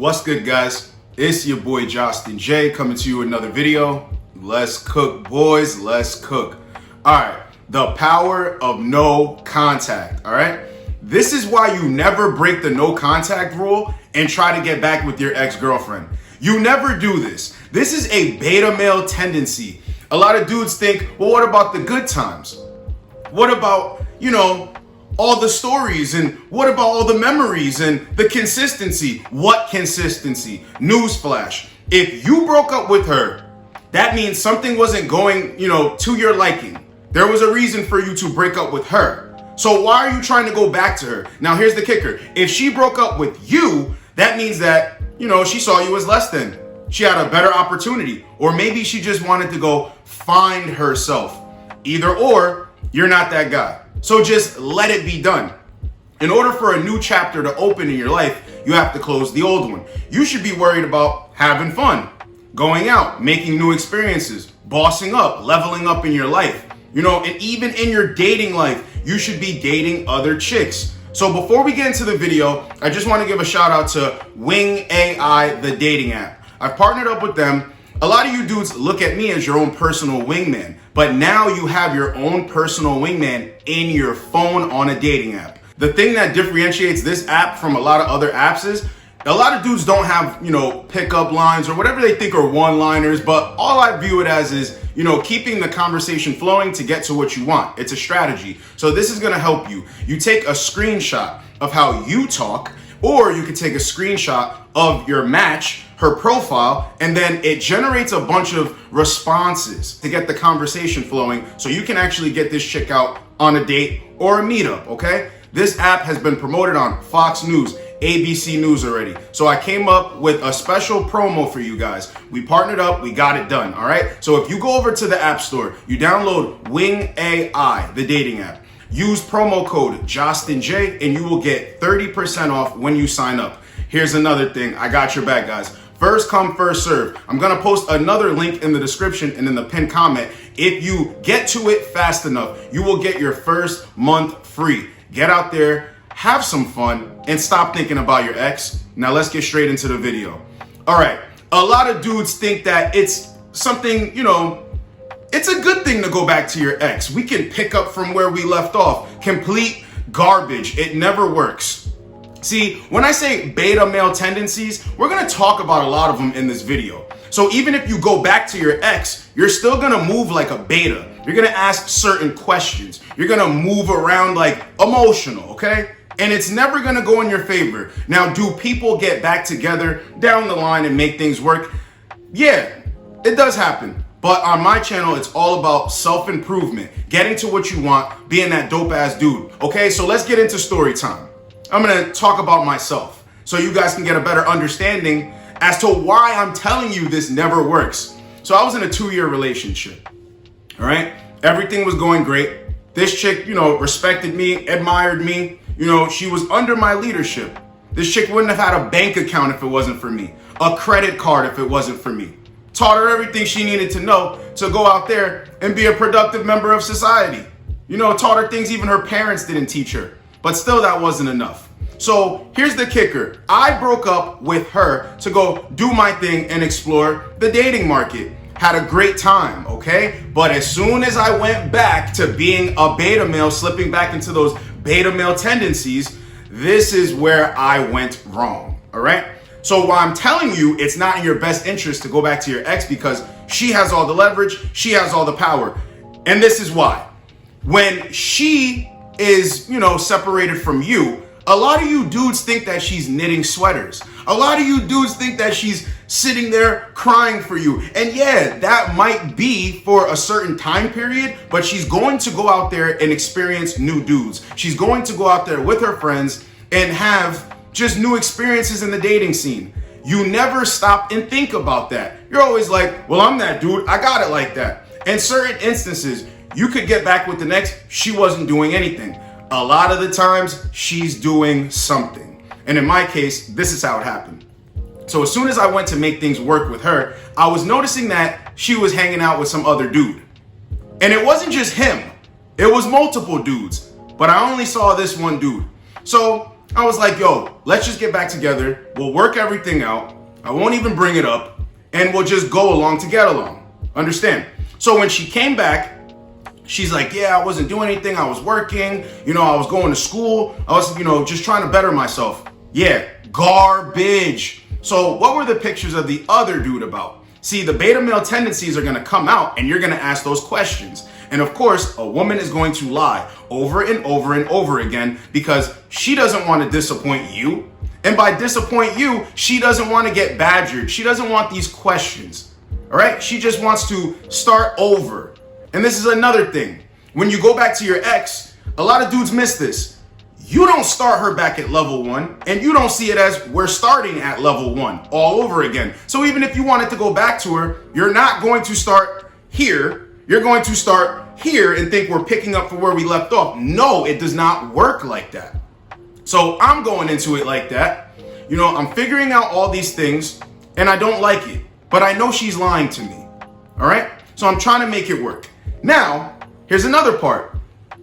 What's good, guys? It's your boy Justin J coming to you with another video. Let's cook, boys. Let's cook. All right, the power of no contact. All right, this is why you never break the no contact rule and try to get back with your ex-girlfriend. You never do this. This is a beta male tendency. A lot of dudes think, well, what about the good times? What about, all the stories, and what about all the memories and the consistency? What consistency? Newsflash. If you broke up with her, that means something wasn't going, to your liking. There was a reason for you to break up with her. So why are you trying to go back to her? Now, here's the kicker. If she broke up with you, that means that, she saw you as less than. She had a better opportunity. Or maybe she just wanted to go find herself. Either or, you're not that guy. So just let it be done. In order for a new chapter to open in your life, you have to close the old one. You should be worried about having fun, going out, making new experiences, bossing up, leveling up in your life. And even in your dating life, you should be dating other chicks. So before we get into the video, I just want to give a shout out to Wing AI, the dating app. I've partnered up with them. A lot of you dudes look at me as your own personal wingman, but now you have your own personal wingman in your phone on a dating app. The thing that differentiates this app from a lot of other apps is a lot of dudes don't have, pickup lines or whatever they think are one-liners, but all I view it as is, keeping the conversation flowing to get to what you want. It's a strategy. So this is going to help you. You take a screenshot of how you talk, or you could take a screenshot of your match, her profile, and then it generates a bunch of responses to get the conversation flowing so you can actually get this chick out on a date or a meetup, okay? This app has been promoted on Fox News, ABC News already. So I came up with a special promo for you guys. We partnered up, we got it done, all right? So if you go over to the App Store, you download Wing AI, the dating app. Use promo code JustinJ and you will get 30% off when you sign up. Here's another thing. I got your back, guys. First come, first serve. I'm going to post another link in the description and in the pinned comment. If you get to it fast enough, you will get your first month free. Get out there, have some fun, and stop thinking about your ex. Now let's get straight into the video. All right. A lot of dudes think that it's something, it's a good thing to go back to your ex. We can pick up from where we left off. Complete garbage. It never works. See, when I say beta male tendencies, we're going to talk about a lot of them in this video. So even if you go back to your ex, you're still going to move like a beta. You're going to ask certain questions. You're going to move around like emotional, okay? And it's never going to go in your favor. Now, do people get back together down the line and make things work? Yeah, it does happen. But on my channel, it's all about self-improvement, getting to what you want, being that dope-ass dude. Okay, so let's get into story time. I'm going to talk about myself so you guys can get a better understanding as to why I'm telling you this never works. So I was in a 2-year relationship, all right? Everything was going great. This chick, respected me, admired me. She was under my leadership. This chick wouldn't have had a bank account if it wasn't for me, a credit card if it wasn't for me. Taught her everything she needed to know to go out there and be a productive member of society. Taught her things even her parents didn't teach her. But still, that wasn't enough. So here's the kicker. I broke up with her to go do my thing and explore the dating market. Had a great time, okay? But as soon as I went back to being a beta male, slipping back into those beta male tendencies, this is where I went wrong, all right? So while I'm telling you it's not in your best interest to go back to your ex because she has all the leverage, she has all the power. And this is why. When she is, separated from you, a lot of you dudes think that she's knitting sweaters. A lot of you dudes think that she's sitting there crying for you. And yeah, that might be for a certain time period, but she's going to go out there and experience new dudes. She's going to go out there with her friends and have just new experiences in the dating scene. You never stop and think about that. You're always like, well, I'm that dude. I got it like that. In certain instances, you could get back with the next, she wasn't doing anything. A lot of the times, she's doing something. And in my case, this is how it happened. So as soon as I went to make things work with her, I was noticing that she was hanging out with some other dude. And it wasn't just him. It was multiple dudes. But I only saw this one dude. So I was like, yo, let's just get back together. We'll work everything out. I won't even bring it up. And we'll just go along to get along. Understand? So when she came back, she's like, yeah, I wasn't doing anything. I was working. I was going to school. I was, just trying to better myself. Yeah, garbage. So what were the pictures of the other dude about? See, the beta male tendencies are going to come out and you're going to ask those questions. And of course, a woman is going to lie over and over and over again because she doesn't want to disappoint you. And by disappoint you, she doesn't want to get badgered. She doesn't want these questions. All right? She just wants to start over. And this is another thing. When you go back to your ex, a lot of dudes miss this. You don't start her back at level 1, and you don't see it as we're starting at level 1 all over again. So even if you wanted to go back to her, you're not going to start here. You're going to start here and think we're picking up from where we left off. No, it does not work like that. So I'm going into it like that. I'm figuring out all these things, and I don't like it. But I know she's lying to me. All right? So I'm trying to make it work. Now, here's another part.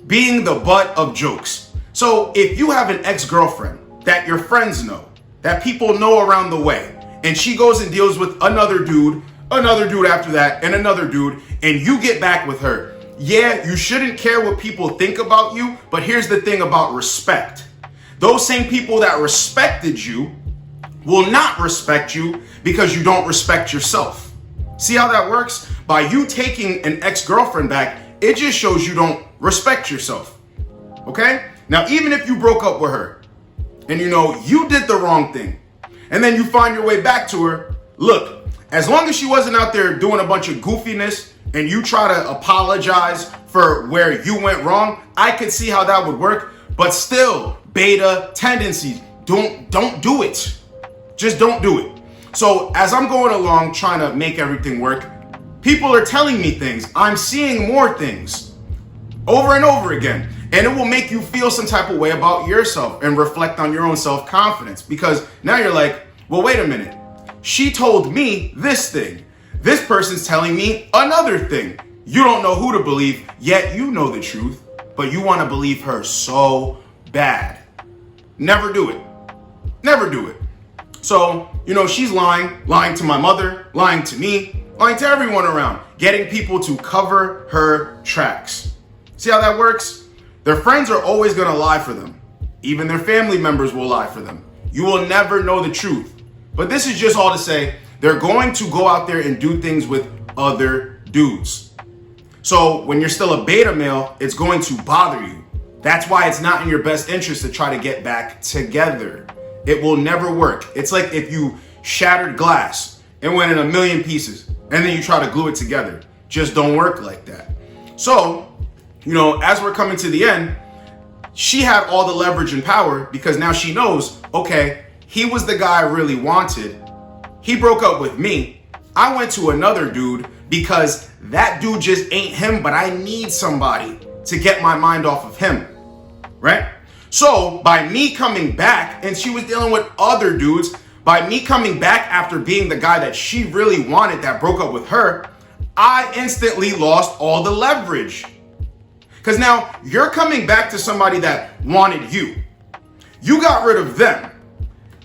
Being the butt of jokes. So if you have an ex-girlfriend that your friends know, that people know around the way, and she goes and deals with another dude after that, and another dude, and you get back with her, yeah, you shouldn't care what people think about you, but here's the thing about respect. Those same people that respected you will not respect you because you don't respect yourself. See how that works? By you taking an ex-girlfriend back, it just shows you don't respect yourself. Okay? Now, even if you broke up with her and you did the wrong thing and then you find your way back to her, look, as long as she wasn't out there doing a bunch of goofiness and you try to apologize for where you went wrong, I could see how that would work. But still, beta tendencies, don't do it. Just don't do it. So as I'm going along trying to make everything work, people are telling me things. I'm seeing more things over and over again. And it will make you feel some type of way about yourself and reflect on your own self-confidence. Because now you're like, well, wait a minute. She told me this thing. This person's telling me another thing. You don't know who to believe, yet you know the truth, but you want to believe her so bad. Never do it. Never do it. So, she's lying to my mother, lying to me, lying to everyone around, getting people to cover her tracks. See how that works? Their friends are always going to lie for them. Even their family members will lie for them. You will never know the truth. But this is just all to say, they're going to go out there and do things with other dudes. So when you're still a beta male, it's going to bother you. That's why it's not in your best interest to try to get back together. It will never work. It's like if you shattered glass and went in a million pieces and then you try to glue it together. Just don't work like that. So, as we're coming to the end, she had all the leverage and power because now she knows, okay, he was the guy I really wanted. He broke up with me. I went to another dude because that dude just ain't him, but I need somebody to get my mind off of him, right? So by me coming back, and she was dealing with other dudes, by me coming back after being the guy that she really wanted that broke up with her, I instantly lost all the leverage. Because now you're coming back to somebody that wanted you. You got rid of them.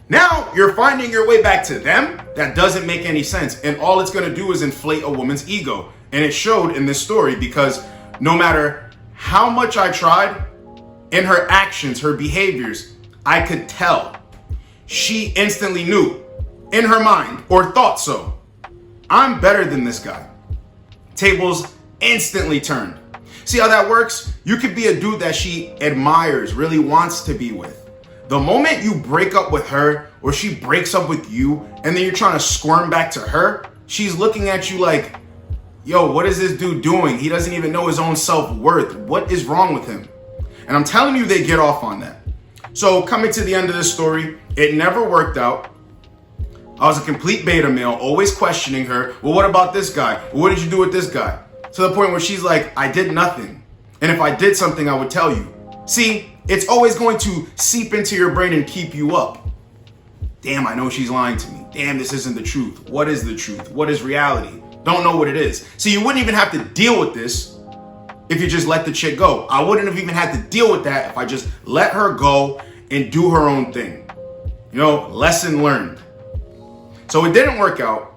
Now you're finding your way back to them. That doesn't make any sense. And all it's going to do is inflate a woman's ego. And it showed in this story because no matter how much I tried, in her actions, her behaviors, I could tell. She instantly knew in her mind or thought so. I'm better than this guy. Tables instantly turned. See how that works? You could be a dude that she admires, really wants to be with. The moment you break up with her or she breaks up with you and then you're trying to squirm back to her, she's looking at you like, yo, what is this dude doing? He doesn't even know his own self-worth. What is wrong with him? And I'm telling you, they get off on that. So coming to the end of this story, it never worked out. I was a complete beta male, always questioning her. Well, what about this guy? Well, what did you do with this guy? To the point where she's like, I did nothing. And if I did something, I would tell you. See, it's always going to seep into your brain and keep you up. Damn, I know she's lying to me. Damn, this isn't the truth. What is the truth? What is reality? Don't know what it is. So you wouldn't even have to deal with this if you just let the chick go. I wouldn't have even had to deal with that if I just let her go and do her own thing. Lesson learned. So it didn't work out.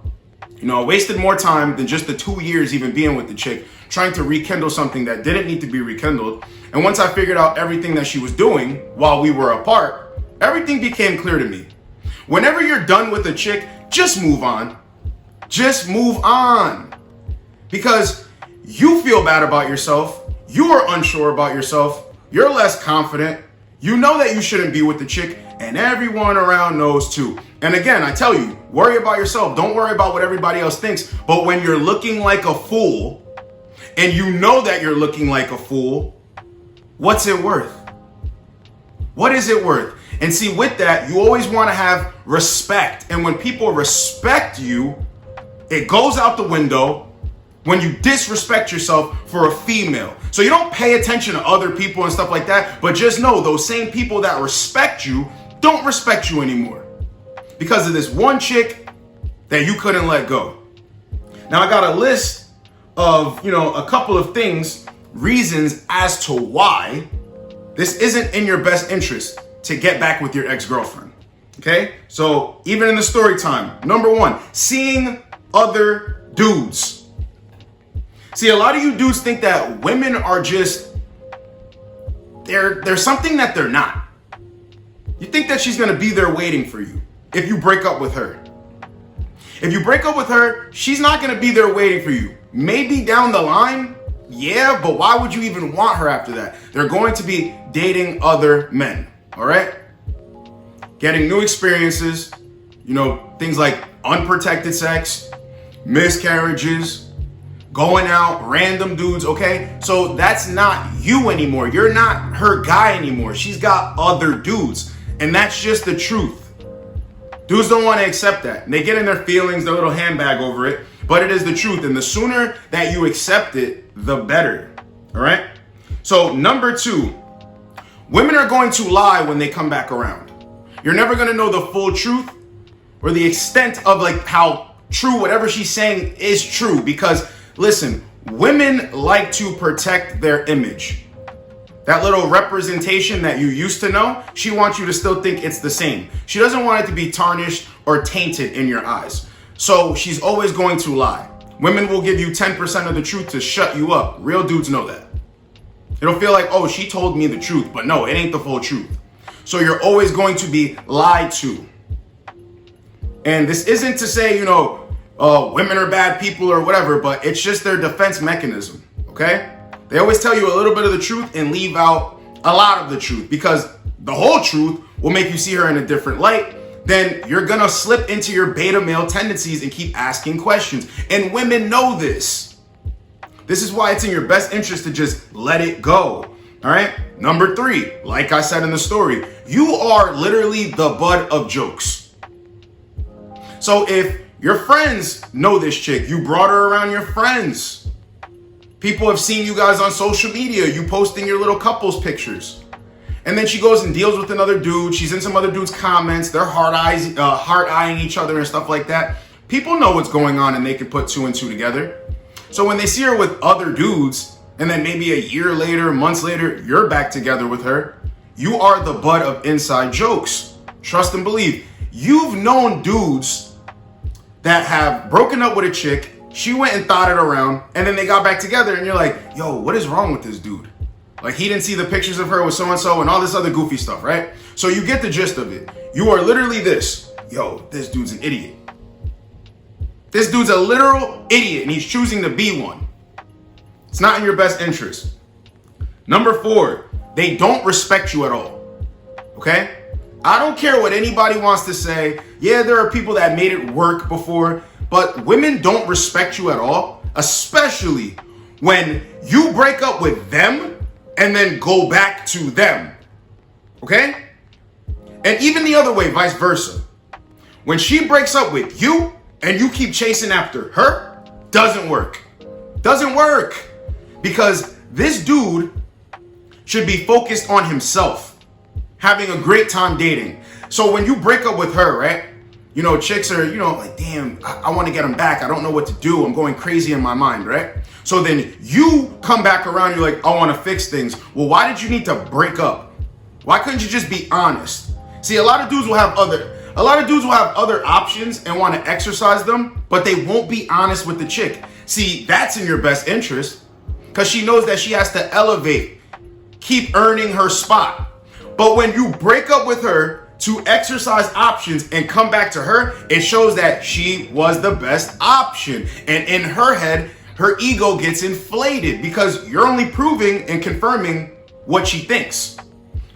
I wasted more time than just the 2 years even being with the chick, trying to rekindle something that didn't need to be rekindled. And once I figured out everything that she was doing while we were apart, everything became clear to me. Whenever you're done with a chick, just move on. Just move on. Because you feel bad about yourself. You are unsure about yourself. You're less confident. You know that you shouldn't be with the chick, and everyone around knows too. And again, I tell you, worry about yourself. Don't worry about what everybody else thinks. But when you're looking like a fool, and you know that you're looking like a fool, what's it worth? What is it worth? And see, with that, you always want to have respect. And when people respect you, it goes out the window when you disrespect yourself for a female. So you don't pay attention to other people and stuff like that, but just know those same people that respect you don't respect you anymore because of this one chick that you couldn't let go. Now I got a list of, a couple of things, reasons as to why this isn't in your best interest to get back with your ex-girlfriend. Okay? So even in the story time, number 1, seeing other dudes. See, a lot of you dudes think that women are just, they're something that they're not. You think that she's gonna be there waiting for you if you break up with her. If you break up with her, she's not gonna be there waiting for you. Maybe down the line, yeah, but why would you even want her after that? They're going to be dating other men, all right? Getting new experiences, things like unprotected sex, miscarriages, going out, random dudes, okay? So that's not you anymore. You're not her guy anymore. She's got other dudes. And that's just the truth. Dudes don't want to accept that. And they get in their feelings, their little handbag over it. But it is the truth. And the sooner that you accept it, the better. All right? So number 2, women are going to lie when they come back around. You're never going to know the full truth or the extent of how true whatever she's saying is true, because listen, women like to protect their image. That little representation that you used to know, she wants you to still think it's the same. She doesn't want it to be tarnished or tainted in your eyes. So she's always going to lie. Women will give you 10% of the truth to shut you up. Real dudes know that. It'll feel like, oh, she told me the truth, but no, it ain't the full truth. So you're always going to be lied to. And this isn't to say, women are bad people or whatever, but it's just their defense mechanism, okay? They always tell you a little bit of the truth and leave out a lot of the truth, because the whole truth will make you see her in a different light. Then you're gonna slip into your beta male tendencies and keep asking questions. And women know this. This is why it's in your best interest to just let it go, all right? Number 3, like I said in the story, you are literally the butt of jokes. So if your friends know this chick, you brought her around your friends. People have seen you guys on social media, you posting your little couples pictures. And then she goes and deals with another dude. She's in some other dude's comments. They're heart-eyeing each other and stuff like that. People know what's going on and they can put 2 and 2 together. So when they see her with other dudes, and then maybe a year later, months later, you're back together with her, you are the butt of inside jokes. Trust and believe. You've known dudes that have broken up with a chick, she went and thought it around, and then they got back together, and you're like, yo, what is wrong with this dude? Like, he didn't see the pictures of her with so-and-so and all this other goofy stuff, right? So you get the gist of it. You are literally this. Yo, this dude's an idiot. This dude's a literal idiot, and he's choosing to be one. It's not in your best interest. Number 4, they don't respect you at all, okay? I don't care what anybody wants to say. Yeah, there are people that made it work before, but women don't respect you at all, especially when you break up with them and then go back to them, okay? And even the other way, vice versa. When she breaks up with you and you keep chasing after her, doesn't work. Doesn't work. Because this dude should be focused on himself, having a great time dating. So when you break up with her, right? Chicks are, like, damn, I want to get him back. I don't know what to do. I'm going crazy in my mind, right? So then you come back around, you're like, I want to fix things. Well, why did you need to break up? Why couldn't you just be honest? See, a lot of dudes will have other options and want to exercise them, but they won't be honest with the chick. See, that's in your best interest because she knows that she has to elevate, keep earning her spot. But when you break up with her to exercise options and come back to her, it shows that she was the best option. And in her head, her ego gets inflated because you're only proving and confirming what she thinks.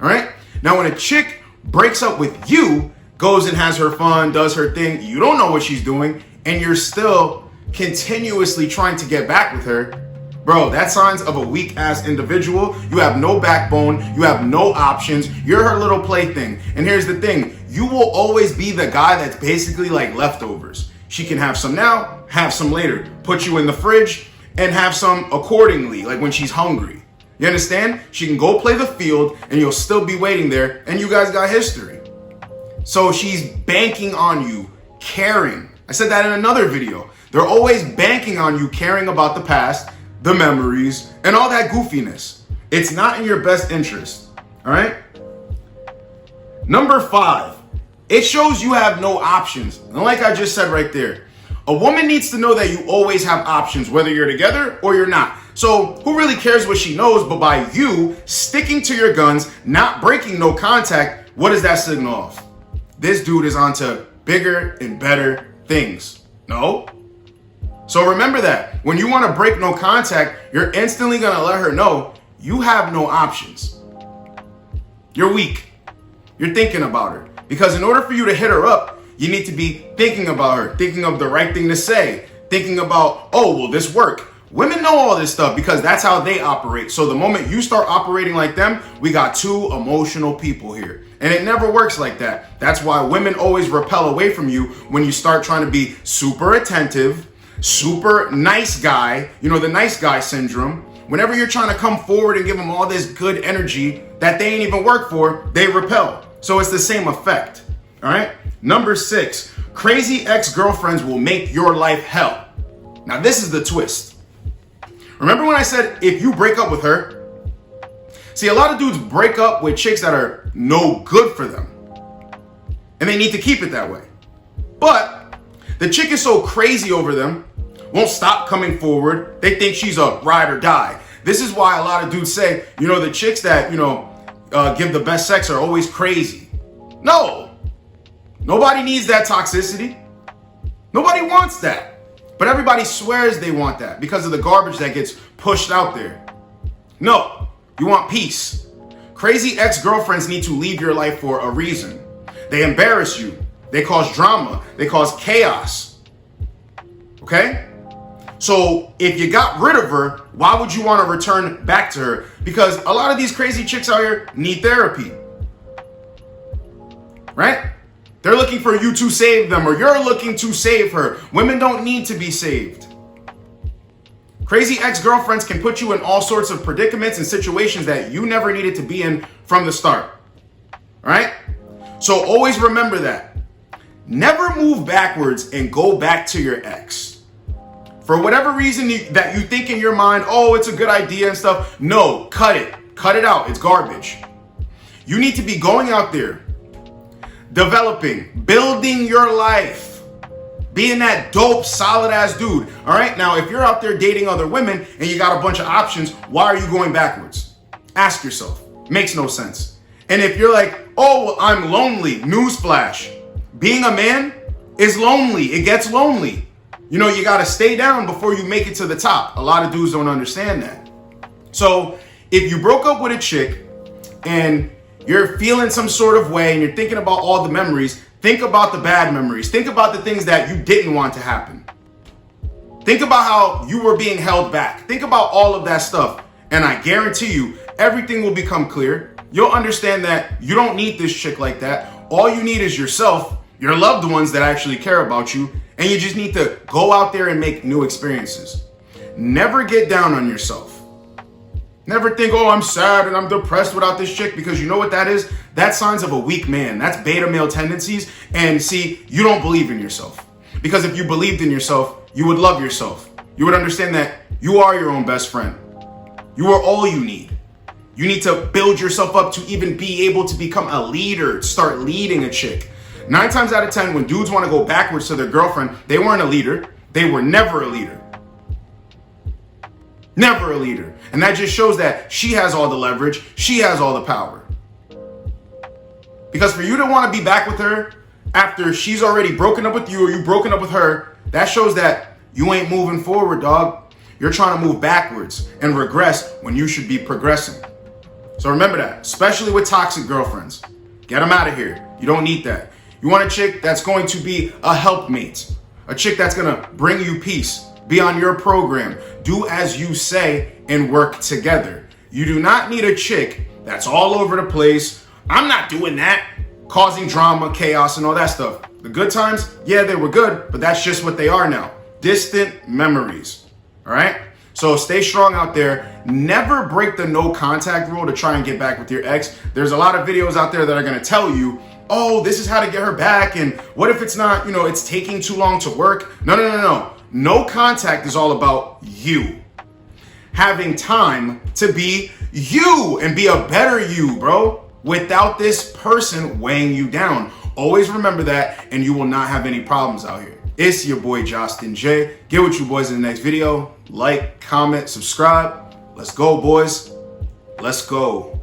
All right? Now, when a chick breaks up with you, goes and has her fun, does her thing, you don't know what she's doing, and you're still continuously trying to get back with her, bro, that's signs of a weak ass individual. You have no backbone, you have no options, you're her little plaything. And here's the thing, you will always be the guy that's basically like leftovers. She can have some now, have some later, put you in the fridge and have some accordingly, like when she's hungry. You understand? She can go play the field and you'll still be waiting there and you guys got history. So she's banking on you, caring. I said that in another video. They're always banking on you, caring about the past, the memories, and all that goofiness. It's not in your best interest, all right? Number 5, it shows you have no options. And like I just said right there, a woman needs to know that you always have options, whether you're together or you're not. So who really cares what she knows? But by you sticking to your guns, not breaking no contact, what does that signal off? This dude is onto bigger and better things. No? So remember that. When you want to break no contact, you're instantly going to let her know you have no options. You're weak. You're thinking about her. Because in order for you to hit her up, you need to be thinking about her, thinking of the right thing to say, thinking about, oh, will this work? Women know all this stuff because that's how they operate. So the moment you start operating like them, we got two emotional people here. And it never works like that. That's why women always repel away from you when you start trying to be super attentive, super nice guy, you know, the nice guy syndrome. Whenever you're trying to come forward and give them all this good energy that they ain't even work for, they repel. So it's the same effect. All right. Number 6, crazy ex-girlfriends will make your life hell. Now, this is the twist. Remember when I said if you break up with her? See, a lot of dudes break up with chicks that are no good for them. And they need to keep it that way. But the chick is so crazy over them, won't stop coming forward. They think she's a ride or die. This is why a lot of dudes say, you know, the chicks that, give the best sex are always crazy. No. Nobody needs that toxicity. Nobody wants that. But everybody swears they want that because of the garbage that gets pushed out there. No, you want peace. Crazy ex-girlfriends need to leave your life for a reason. They embarrass you. They cause drama. They cause chaos. Okay? So if you got rid of her, why would you want to return back to her? Because a lot of these crazy chicks out here need therapy. Right? They're looking for you to save them, or you're looking to save her. Women don't need to be saved. Crazy ex-girlfriends can put you in all sorts of predicaments and situations that you never needed to be in from the start. All right? So always remember that. Never move backwards and go back to your ex. For whatever reason that you think in your mind, oh, it's a good idea and stuff. No, cut it. Cut it out. It's garbage. You need to be going out there, developing, building your life, being that dope, solid ass dude. All right. Now, if you're out there dating other women and you got a bunch of options, why are you going backwards? Ask yourself. Makes no sense. And if you're like, oh, well, I'm lonely, newsflash. Being a man is lonely. It gets lonely. You know, you got to stay down before you make it to the top. A lot of dudes don't understand that. So if you broke up with a chick and you're feeling some sort of way and you're thinking about all the memories, think about the bad memories. Think about the things that you didn't want to happen. Think about how you were being held back. Think about all of that stuff. And I guarantee you, everything will become clear. You'll understand that you don't need this chick like that. All you need is yourself, your loved ones that actually care about you, and you just need to go out there and make new experiences. Never get down on yourself. Never think, oh, I'm sad and I'm depressed without this chick, because you know what that is? That's signs of a weak man. That's beta male tendencies. And see, you don't believe in yourself. Because if you believed in yourself, you would love yourself. You would understand that you are your own best friend. You are all you need. You need to build yourself up to even be able to become a leader, start leading a chick. 9 times out of 10, when dudes want to go backwards to their girlfriend, they weren't a leader. They were never a leader. Never a leader. And that just shows that she has all the leverage. She has all the power. Because for you to want to be back with her after she's already broken up with you or you broken up with her, that shows that you ain't moving forward, dog. You're trying to move backwards and regress when you should be progressing. So remember that, especially with toxic girlfriends. Get them out of here. You don't need that. You want a chick that's going to be a helpmate, a chick that's going to bring you peace, be on your program, do as you say, and work together. You do not need a chick that's all over the place. I'm not doing that, causing drama, chaos, and all that stuff. The good times, yeah, they were good, but that's just what they are now. Distant memories, all right? So stay strong out there. Never break the no contact rule to try and get back with your ex. There's a lot of videos out there that are gonna tell you, oh, this is how to get her back, and what if it's not, it's taking too long to work? No. No contact is all about you. Having time to be you and be a better you, bro, without this person weighing you down. Always remember that, and you will not have any problems out here. It's your boy, Justin J. Get with you boys in the next video. Like, comment, subscribe. Let's go, boys. Let's go.